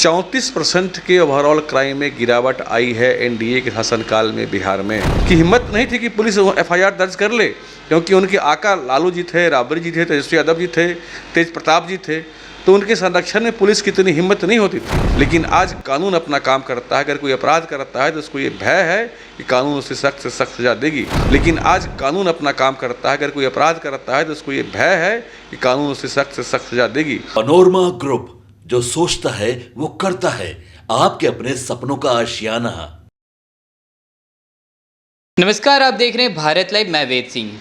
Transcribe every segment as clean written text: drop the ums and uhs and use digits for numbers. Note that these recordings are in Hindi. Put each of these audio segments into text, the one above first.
34% के ओवरऑल क्राइम में गिरावट आई है एनडीए के शासनकाल में बिहार में। की हिम्मत नहीं थी कि पुलिस एफआईआर दर्ज कर ले, क्योंकि उनके आका लालू जी थे, राबड़ी जी थे, तेजस्वी यादव जी थे, तेज प्रताप जी थे, तो उनके संरक्षण में पुलिस की इतनी हिम्मत नहीं होती थी। लेकिन आज कानून अपना काम करता है। अगर कोई अपराध करता है तो उसको ये भय है कि कानून उसे सख्त से सख्त सजा देगी। लेकिन आज कानून अपना काम करता है। अगर कोई अपराध करता है तो उसको ये भय है कि कानून उसे सख्त से सख्त सजा देगी। पनोरमा ग्रुप, जो सोचता है वो करता है। आपके अपने सपनों का आशियाना। नमस्कार, आप देख रहे हैं भारत लाइव। मैं वेद सिंह।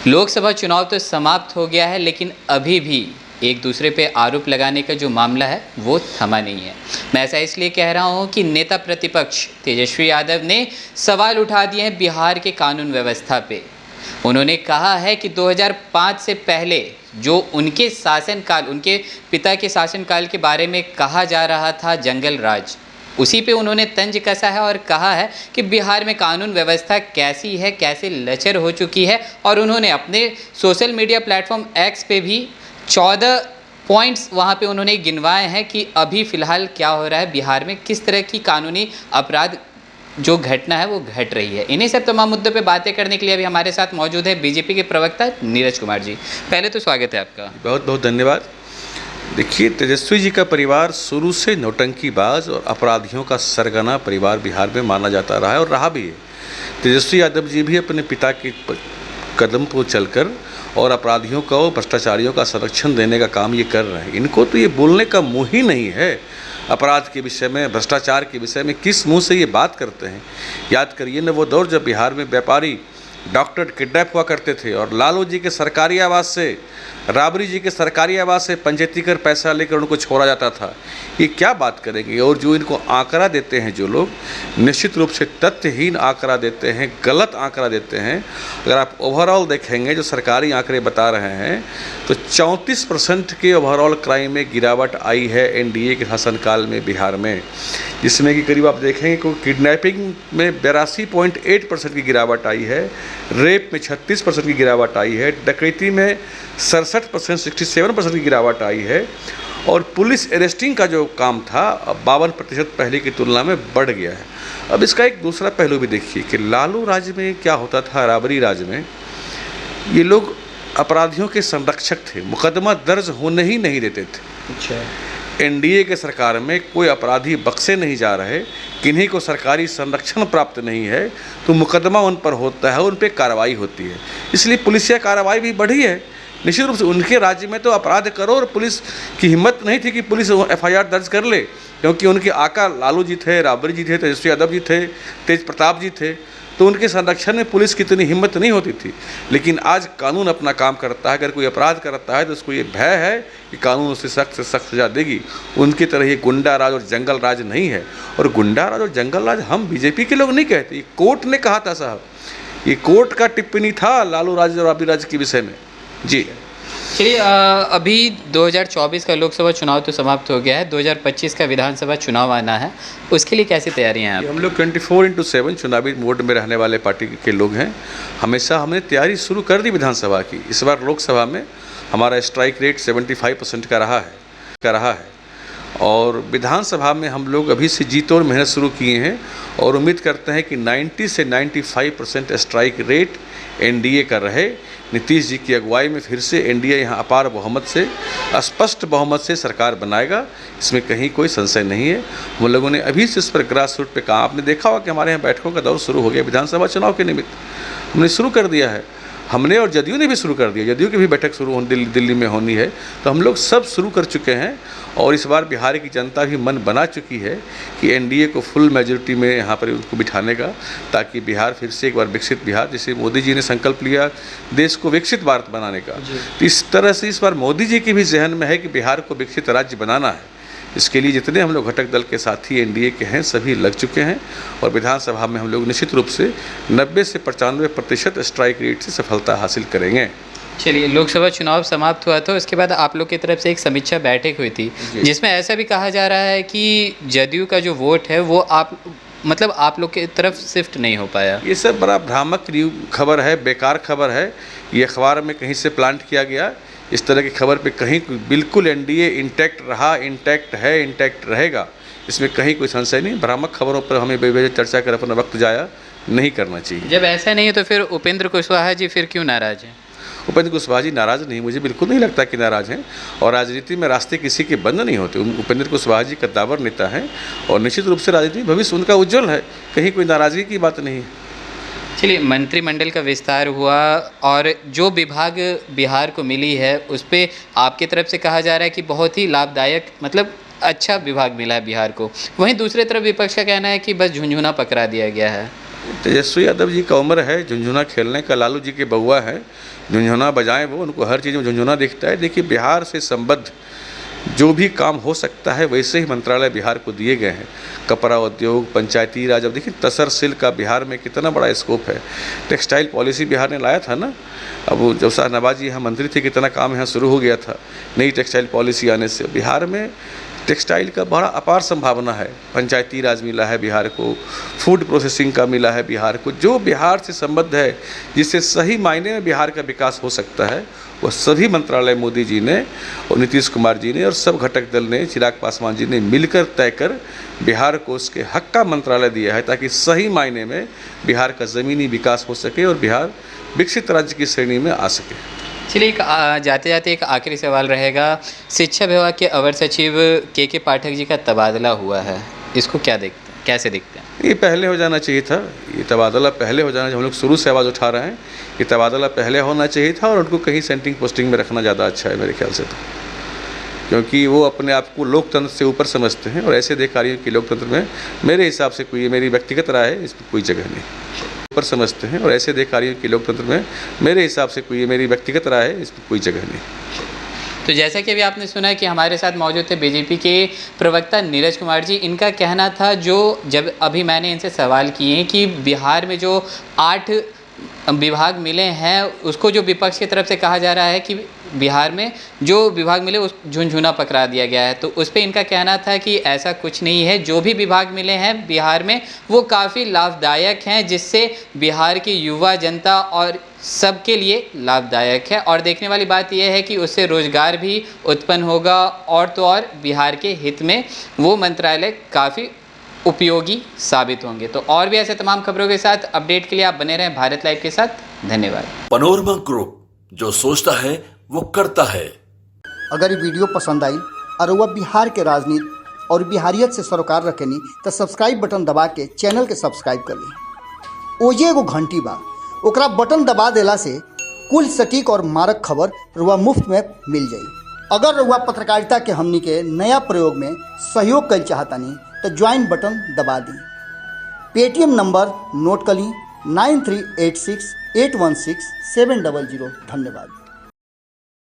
लोकसभा चुनाव तो समाप्त हो गया है, लेकिन अभी भी एक दूसरे पे आरोप लगाने का जो मामला है वो थमा नहीं है। मैं ऐसा इसलिए कह रहा हूँ कि नेता प्रतिपक्ष तेजस्वी यादव ने सवाल उठा दिए हैं बिहार के कानून व्यवस्था पे। उन्होंने कहा है कि 2005 से पहले जो उनके शासनकाल, उनके पिता के शासनकाल के बारे में कहा जा रहा था जंगल राज, उसी पे उन्होंने तंज कसा है और कहा है कि बिहार में कानून व्यवस्था कैसी है, कैसे लचर हो चुकी है। और उन्होंने अपने सोशल मीडिया प्लेटफॉर्म एक्स पे भी 14 पॉइंट्स वहाँ पे उन्होंने गिनवाए हैं कि अभी फ़िलहाल क्या हो रहा है बिहार में, किस तरह की कानूनी अपराध जो घटना है वो घट रही है। इन्हीं सब तमाम मुद्दों पे बातें करने के लिए अभी हमारे साथ मौजूद है बीजेपी के प्रवक्ता नीरज कुमार जी। पहले तो स्वागत है आपका। बहुत बहुत धन्यवाद। देखिए, तेजस्वी जी का परिवार शुरू से नौटंकीबाज और अपराधियों का सरगना परिवार बिहार में माना जाता रहा है और रहा भी है। तेजस्वी यादव जी भी अपने पिता के कदम पर चलकर और अपराधियों को, भ्रष्टाचारियों का संरक्षण देने का काम ये कर रहे हैं। इनको तो ये बोलने का मुँह ही नहीं है। अपराध के विषय में, भ्रष्टाचार के विषय में किस मुंह से ये बात करते हैं। याद करिए न वो दौर जब बिहार में व्यापारी डॉक्टर किडनैप हुआ करते थे और लालू जी के सरकारी आवास से, राबड़ी जी के सरकारी आवास से पंचायती कर पैसा लेकर उनको छोड़ा जाता था। ये क्या बात करेंगे। और जो इनको आंकड़ा देते हैं जो लोग, निश्चित रूप से तथ्यहीन आंकड़ा देते हैं, गलत आंकड़ा देते हैं। अगर आप ओवरऑल देखेंगे जो सरकारी आंकड़े बता रहे हैं तो 34% के ओवरऑल क्राइम में गिरावट आई है एनडीए के शासनकाल में बिहार में, जिसमें कि करीब आप देखेंगे कि किडनैपिंग में 82.8% की गिरावट आई है, रेप में 36% की गिरावट आई है, डकैती में 67%, 67% की गिरावट आई है। और पुलिस अरेस्टिंग का जो काम था 52% पहले की तुलना में बढ़ गया है। अब इसका एक दूसरा पहलू भी देखिए कि लालू राज में क्या होता था, राबड़ी राज में ये लोग अपराधियों के संरक्षक थे, मुकदमा दर्ज होने ही नहीं देते थे। अच्छा। एनडीए के सरकार में कोई अपराधी बख्शे नहीं जा रहे, किन्हीं को सरकारी संरक्षण प्राप्त नहीं है, तो मुकदमा उन पर होता है, उन पर कार्रवाई होती है। इसलिए पुलिसिया कार्रवाई भी बढ़ी है। निश्चित रूप से उनके राज्य में तो अपराध करो और पुलिस की हिम्मत नहीं थी कि पुलिस एफआईआर दर्ज कर ले, क्योंकि उनके आका लालू जी थे, राबड़ी जी थे, तेजस्वी यादव जी थे, तेज प्रताप जी थे, तो उनके संरक्षण में पुलिस की इतनी हिम्मत नहीं होती थी। लेकिन आज कानून अपना काम करता है। अगर कोई अपराध करता है तो उसको ये भय है कि कानून उसे सख्त से सख्त सजा देगी। उनकी तरह ये गुंडा राज और जंगल राज नहीं है। और गुंडा राज और जंगल राज हम बीजेपी के लोग नहीं कहते, ये कोर्ट ने कहा था साहब, ये कोर्ट का टिप्पणी था लालू राज और राबड़ी राज के विषय में। जी चलिए, अभी 2024 का लोकसभा चुनाव तो समाप्त हो गया है, 2025 का विधानसभा चुनाव आना है, उसके लिए कैसी तैयारियां हैं आप? हम लोग 24/7 चुनावी मोड में रहने वाले पार्टी के लोग हैं। हमेशा हमने तैयारी शुरू कर दी विधानसभा की। इस बार लोकसभा में हमारा स्ट्राइक रेट 75% का रहा है और विधानसभा में हम लोग अभी से जी तोड़ मेहनत शुरू किए हैं और उम्मीद करते हैं कि 90 से 95% स्ट्राइक रेट एनडीए का रहे। नीतीश जी की अगुवाई में फिर से एनडीए यहाँ अपार बहुमत से, स्पष्ट बहुमत से सरकार बनाएगा, इसमें कहीं कोई संशय नहीं है। हम लोगों ने अभी से इस पर ग्रास रूट पे काम, आपने देखा होगा कि हमारे यहाँ बैठकों का दौर शुरू हो गया विधानसभा चुनाव के निमित्त। हमने शुरू कर दिया है, हमने और जदयू ने भी शुरू कर दिया। जदयू की भी बैठक शुरू दिल्ली में होनी है, तो हम लोग सब शुरू कर चुके हैं। और इस बार बिहार की जनता भी मन बना चुकी है कि एनडीए को फुल मेजॉरिटी में यहाँ पर उनको बिठाने का, ताकि बिहार फिर से एक बार विकसित बिहार, जैसे मोदी जी ने संकल्प लिया देश को विकसित भारत बनाने का, तो इस तरह से इस बार मोदी जी की भी जहन में है कि बिहार को विकसित राज्य बनाना है। इसके लिए जितने हम लोग घटक दल के साथी एनडीए के हैं सभी लग चुके हैं और विधानसभा में हम लोग निश्चित रूप से 90 से 95% स्ट्राइक रेट से सफलता हासिल करेंगे। चलिए, लोकसभा चुनाव समाप्त हुआ था, उसके बाद आप लोग की तरफ से एक समीक्षा बैठक हुई थी, जिसमें ऐसा भी कहा जा रहा है कि जदयू का जो वोट है वो आप लोग की तरफ शिफ्ट नहीं हो पाया। ये सब बड़ा भ्रामक खबर है, बेकार खबर है। ये अखबार में कहीं से प्लांट किया गया। इस तरह की खबर पे कहीं बिल्कुल एनडीए इंटैक्ट रहा, इंटैक्ट है, इंटैक्ट रहेगा, इसमें कहीं कोई संशय नहीं। भ्रामक खबरों पर हमें बेवजह चर्चा कर अपना वक्त जाया नहीं करना चाहिए। जब ऐसा नहीं है तो फिर उपेंद्र कुशवाहा जी फिर क्यों नाराज हैं? उपेंद्र कुशवाहा जी नाराज़ नहीं, मुझे बिल्कुल नहीं लगता कि नाराज़ हैं, और राजनीति में रास्ते किसी के बंद नहीं होते। उपेंद्र कुशवाहा जी कद्दावर नेता हैं और निश्चित रूप से राजनीतिक भविष्य उनका उज्जवल है, कहीं कोई नाराज़गी की बात नहीं है। चलिए, मंत्रिमंडल का विस्तार हुआ और जो विभाग बिहार को मिली है उस पे आपकी तरफ से कहा जा रहा है कि बहुत ही लाभदायक, मतलब अच्छा विभाग मिला है बिहार को। वहीं दूसरी तरफ विपक्ष का कहना है कि बस झुंझुना पकड़ा दिया गया है। तेजस्वी यादव जी का उम्र है झुंझुना खेलने का, लालू जी के बउआ है, झुंझुना बजाएं वो, उनको हर चीज़ में झुंझुना दिखता है। देखिए, बिहार से संबद्ध जो भी काम हो सकता है वैसे ही मंत्रालय बिहार को दिए गए हैं। कपड़ा उद्योग, पंचायती राज, अब देखिए तसर सिल्क का बिहार में कितना बड़ा स्कोप है। टेक्सटाइल पॉलिसी बिहार ने लाया था ना, अब वो जब शाहनवाज जी यहाँ मंत्री थे कितना काम यहाँ शुरू हो गया था नई टेक्सटाइल पॉलिसी आने से। बिहार में टेक्सटाइल का बड़ा अपार संभावना है। पंचायती राज मिला है बिहार को, फूड प्रोसेसिंग का मिला है बिहार को। जो बिहार से संबद्ध है, जिससे सही मायने में बिहार का विकास हो सकता है, वह सभी मंत्रालय मोदी जी ने और नीतीश कुमार जी ने और सब घटक दल ने, चिराग पासवान जी ने मिलकर तय कर बिहार को उसके हक का मंत्रालय दिया है, ताकि सही मायने में बिहार का ज़मीनी विकास हो सके और बिहार विकसित राज्य की श्रेणी में आ सके। चलिए, जाते जाते एक आखिरी सवाल रहेगा। शिक्षा विभाग के अवर सचिव के पाठक जी का तबादला हुआ है, इसको क्या देखते हैं, कैसे देखते हैं? ये पहले हो जाना चाहिए था, ये तबादला पहले हो जाना चाहिए। हम लोग शुरू से आवाज़ उठा रहे हैं, ये तबादला पहले होना चाहिए था, और उनको कहीं सेंटिंग पोस्टिंग में रखना ज़्यादा अच्छा है मेरे ख्याल से, तो क्योंकि वो अपने आप को लोकतंत्र से ऊपर समझते हैं, और ऐसे अधिकारियों की लोकतंत्र में मेरे हिसाब से कोई, मेरी व्यक्तिगत राय है, इसमें कोई जगह नहीं। ऊपर समझते हैं, और ऐसे अधिकारियों की लोकतंत्र में मेरे हिसाब से कोई, मेरी व्यक्तिगत राय है, इसमें कोई जगह नहीं। तो जैसा कि अभी आपने सुना कि हमारे साथ मौजूद थे बीजेपी के प्रवक्ता नीरज कुमार जी। इनका कहना था, जो जब अभी मैंने इनसे सवाल किए कि बिहार में जो 8 विभाग मिले हैं, उसको जो विपक्ष की तरफ से कहा जा रहा है कि बिहार में जो विभाग मिले उस झुंझुना पकड़ा दिया गया है, तो उस पर इनका कहना था कि ऐसा कुछ नहीं है। जो भी विभाग मिले हैं बिहार में वो काफ़ी लाभदायक हैं, जिससे बिहार की युवा जनता और सबके लिए लाभदायक है। और देखने वाली बात यह है कि उससे रोज़गार भी उत्पन्न होगा, और तो और बिहार के हित में वो मंत्रालय काफ़ी उपयोगी साबित होंगे। तो और भी ऐसे तमाम खबरों के साथ अपडेट के लिए आप बने रहें भारत लाइव के साथ। धन्यवाद। पनोरमा ग्रुप, जो सोचता है वो करता है। अगर ये वीडियो पसंद आई और वह बिहार के राजनीति और बिहारियत से सरोकार रखेनी तो सब्सक्राइब बटन दबा के चैनल के सब्सक्राइब कर ली। ओजे एगो घंटी बा, ओकरा बटन दबा देला से कुल सटीक और मारक खबर रुआ मुफ्त में मिल जाई। अगर रुआ पत्रकारिता के हमनी के नया प्रयोग में सहयोग कर चाहतानी तो ज्वाइन बटन दबा दी। पेटीएम नंबर नोट कर ली 9386816700। धन्यवाद।